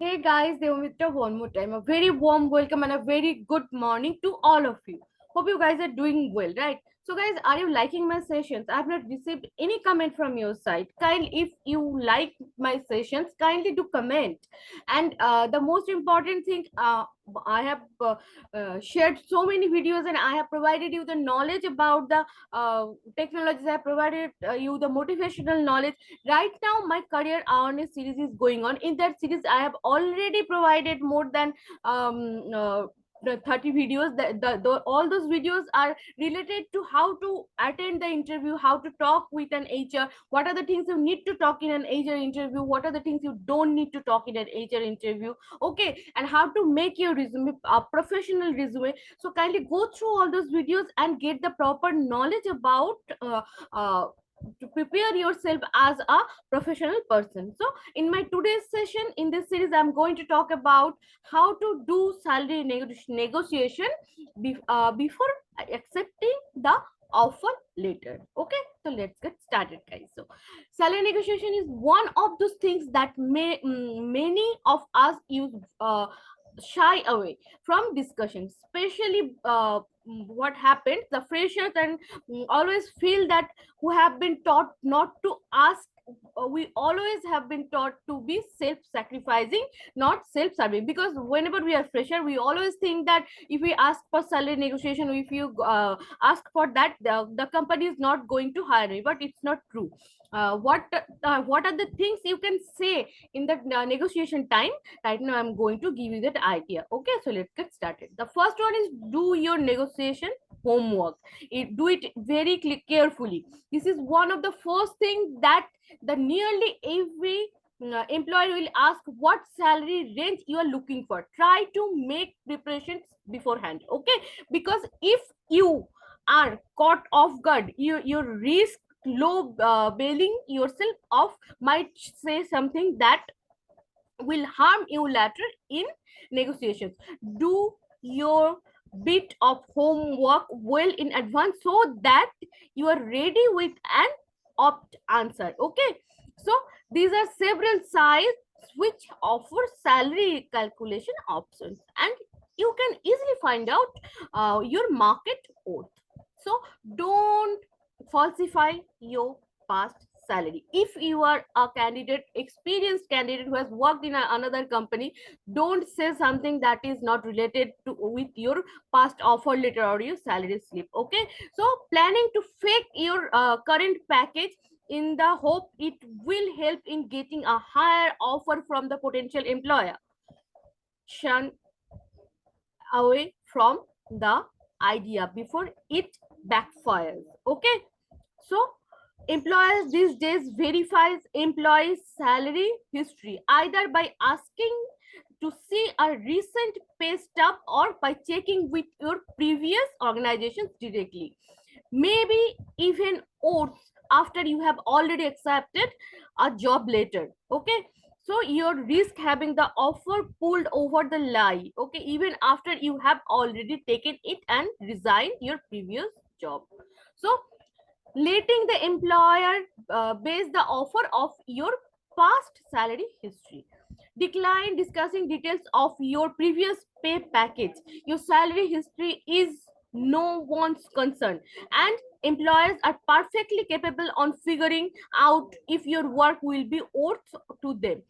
Hey guys, Devamitra one more time. A very warm welcome and a very good morning to all of you. Hope you guys are doing well, right? So guys, are you liking my sessions? I have not received any comment from your side. If you like my sessions, kindly do comment. And the most important thing, I have shared so many videos and I have provided you the knowledge about the technologies. I have provided you the motivational knowledge. Right now my career awareness series is going on. In that series I have already provided more than the 30 videos. All those videos are related to how to attend the interview, how to talk with an HR, what are the things you need to talk in an HR interview, what are the things you don't need to talk in an HR interview, okay, and how to make your resume a professional resume. So kindly go through all those videos and get the proper knowledge about uh, to prepare yourself as a professional person. So in my today's session in this series I'm going to talk about how to do salary negotiation before accepting the offer later. Okay, so let's get started guys. So salary negotiation is one of those things that many of us use shy away from discussion, especially what happened the freshers and always feel that who have been taught not to ask. We always have been taught to be self-sacrificing, not self-serving, because whenever we are fresher we always think that if we ask for salary negotiation, if you ask for that, the company is not going to hire me, but it's not true. What are the things you can say in the negotiation time? Right now I'm going to give you that idea. Okay, so let's get started. The first one is do your negotiation homework. Do it very carefully. This is one of the first things that the nearly every employer will ask: what salary range you are looking for. Try to make preparations beforehand, okay, because if you are caught off guard, you risk low bailing yourself off, might say something that will harm you later in negotiations. Do your bit of homework well in advance so that you are ready with an opt answer. Okay, so these are several sites which offer salary calculation options, and you can easily find out your market worth. So don't falsify your past salary. If you are a candidate, experienced candidate who has worked in another company, don't say something that is not related to with your past offer letter or your salary slip. Okay, so planning to fake your current package in the hope it will help in getting a higher offer from the potential employer. Shun away from the idea before it backfires. Okay, so employers these days verifies employees salary history either by asking to see a recent pay stub or by checking with your previous organizations directly, maybe even oaths after you have already accepted a job later. Okay, so your risk having the offer pulled over the lie, okay, even after you have already taken it and resigned your previous job. So letting the employer base the offer of your past salary history. Decline discussing details of your previous pay package. Your salary history is no one's concern, and employers are perfectly capable on figuring out if your work will be worth to them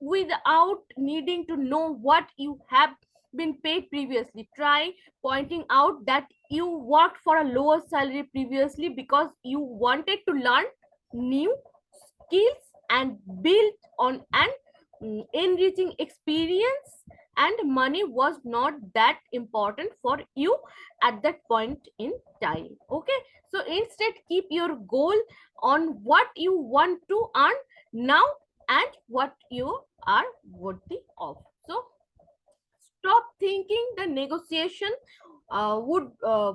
without needing to know what you have been paid previously. Try pointing out that you worked for a lower salary previously because you wanted to learn new skills and build on an enriching experience, and money was not that important for you at that point in time. Okay, so instead keep your goal on what you want to earn now and what you are worthy of. So stop thinking the negotiation would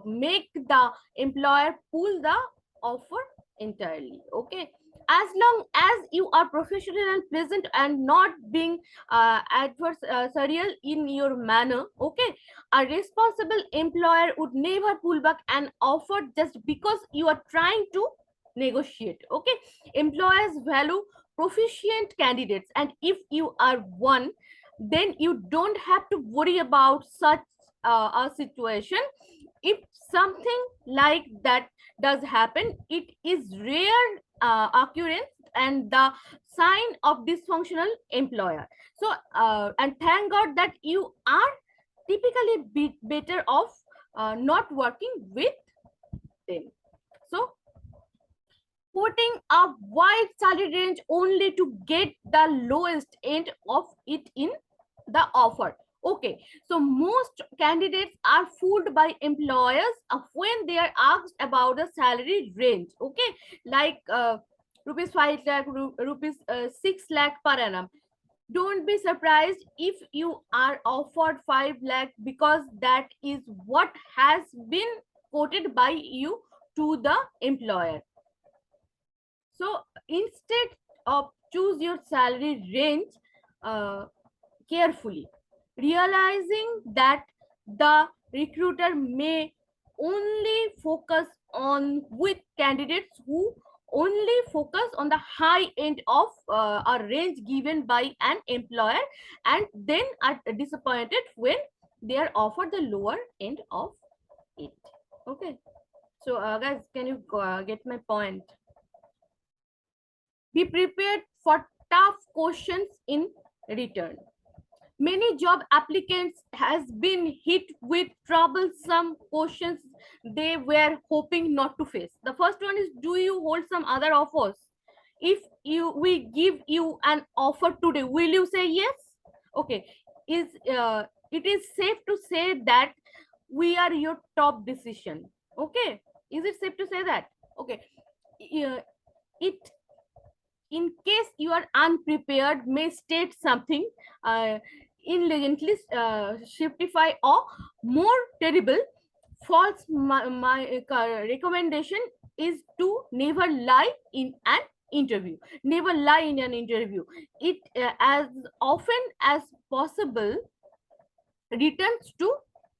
make the employer pull the offer entirely. Okay, as long as you are professional and pleasant and not being adversarial in your manner, okay, a responsible employer would never pull back an offer just because you are trying to negotiate. Okay, employers value proficient candidates, and if you are one, then you don't have to worry about such a situation. If something like that does happen, it is rare occurrence and the sign of dysfunctional employer. So and thank god that you are typically better off not working with them. So putting a wide salary range only to get the lowest end of it in the offer. Okay, so most candidates are fooled by employers when they are asked about the salary range. Okay, like rupees 5 lakh, rupees 6 lakh per annum. Don't be surprised if you are offered 5 lakh, because that is what has been quoted by you to the employer. So instead of choose your salary range carefully, realizing that the recruiter may only focus on with candidates who only focus on the high end of a range given by an employer, and then are disappointed when they are offered the lower end of it. Okay, so guys, can you get my point? Be prepared for tough questions in return. Many job applicants has been hit with troublesome questions they were hoping not to face. The first one is, do you hold some other offers? If we give you an offer today, will you say yes? Okay. Is it is safe to say that we are your top decision? Okay. Is it safe to say that? Okay. It in case you are unprepared may state something intelligently shiftify or more terrible false. My recommendation is to never lie in an interview. Never lie in an interview. It as often as possible returns to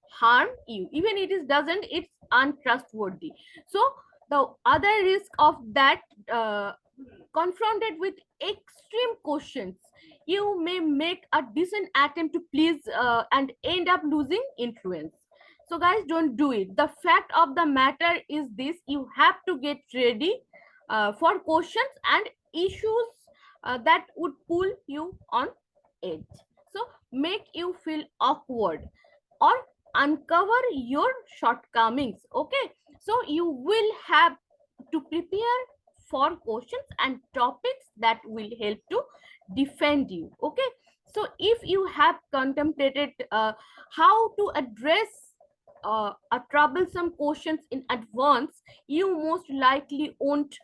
harm you. Even it is doesn't, it's untrustworthy. So the other risk of that, confronted with extreme questions, you may make a decent attempt to please and end up losing influence. So guys, don't do it. The fact of the matter is this: you have to get ready for questions and issues that would pull you on edge, so make you feel awkward or uncover your shortcomings. Okay, so you will have to prepare for questions and topics that will help to defend you. Okay, so if you have contemplated how to address a troublesome questions in advance, you most likely won't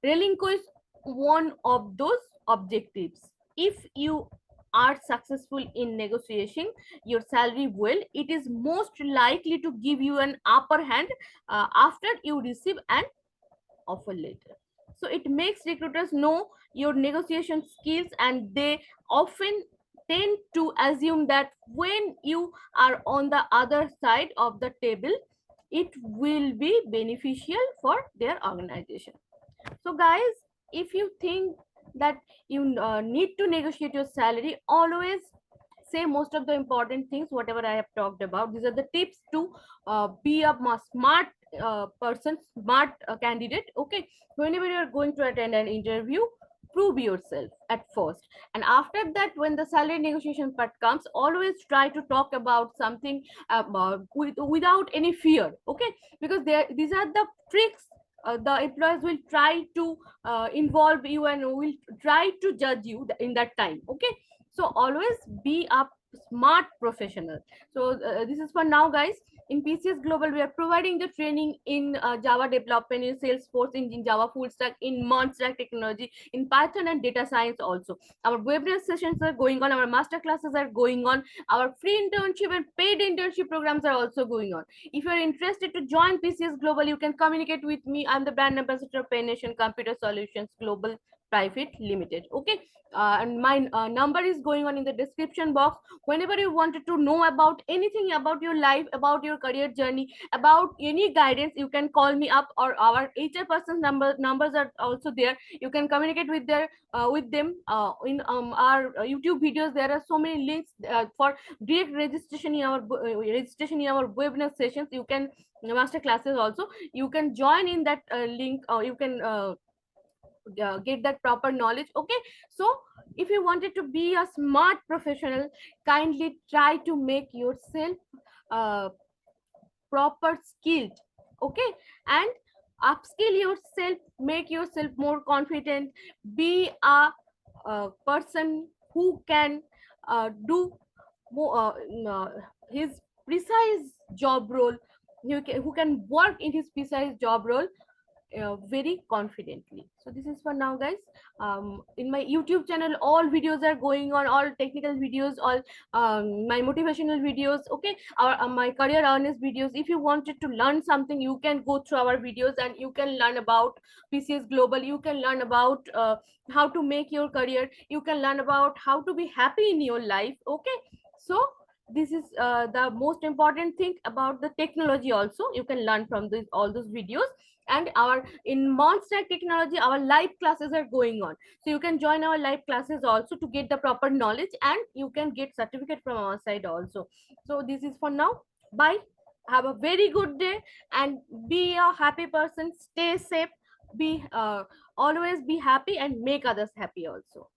relinquish one of those objectives. If you are successful in negotiating your salary well, it is most likely to give you an upper hand after you receive an offer letter. So it makes recruiters know your negotiation skills, and they often tend to assume that when you are on the other side of the table, it will be beneficial for their organization. So guys, if you think that you need to negotiate your salary, always say most of the important things whatever I have talked about. These are the tips to be a smart person, smart candidate. Okay, whenever you are going to attend an interview, prove yourself at first, and after that, when the salary negotiation part comes, always try to talk about something without any fear. Okay, because these are the tricks the employers will try to involve you and will try to judge you in that time. Okay, so always be a smart professional. So this is for now, guys. In PCS Global, we are providing the training in Java development, in Salesforce, in Java full stack, in Stack technology, in Python and data science also. Our webinar sessions are going on, our master classes are going on, our free internship and paid internship programs are also going on. If you are interested to join PCS Global, you can communicate with me. I'm the brand ambassador of Pay Nation Computer Solutions Global Pvt Limited. Okay, and my number is going on in the description box. Whenever you wanted to know about anything about your life, about your career journey, about any guidance, you can call me up, or our HR person numbers are also there. You can communicate with them in our YouTube videos. There are so many links for direct registration in our webinar sessions. You can master classes also. You can join in that link, or you can get that proper knowledge. Okay, so if you wanted to be a smart professional, kindly try to make yourself uh, proper skilled. Okay, and upskill yourself, make yourself more confident, be a person who can do more his precise job role, who can work in his precise job role very confidently. So this is for now, guys. In my YouTube channel, all videos are going on, all technical videos, all my motivational videos. Okay, my career awareness videos. If you wanted to learn something, you can go through our videos and you can learn about PCS Global. You can learn about how to make your career. You can learn about how to be happy in your life. Okay, so this is the most important thing about the technology. Also, you can learn from all those videos. And our in monster technology, our live classes are going on, so you can join our live classes also to get the proper knowledge, and you can get certificate from our side also. So this is for now. Bye, have a very good day, and be a happy person, stay safe, be always be happy, and make others happy also.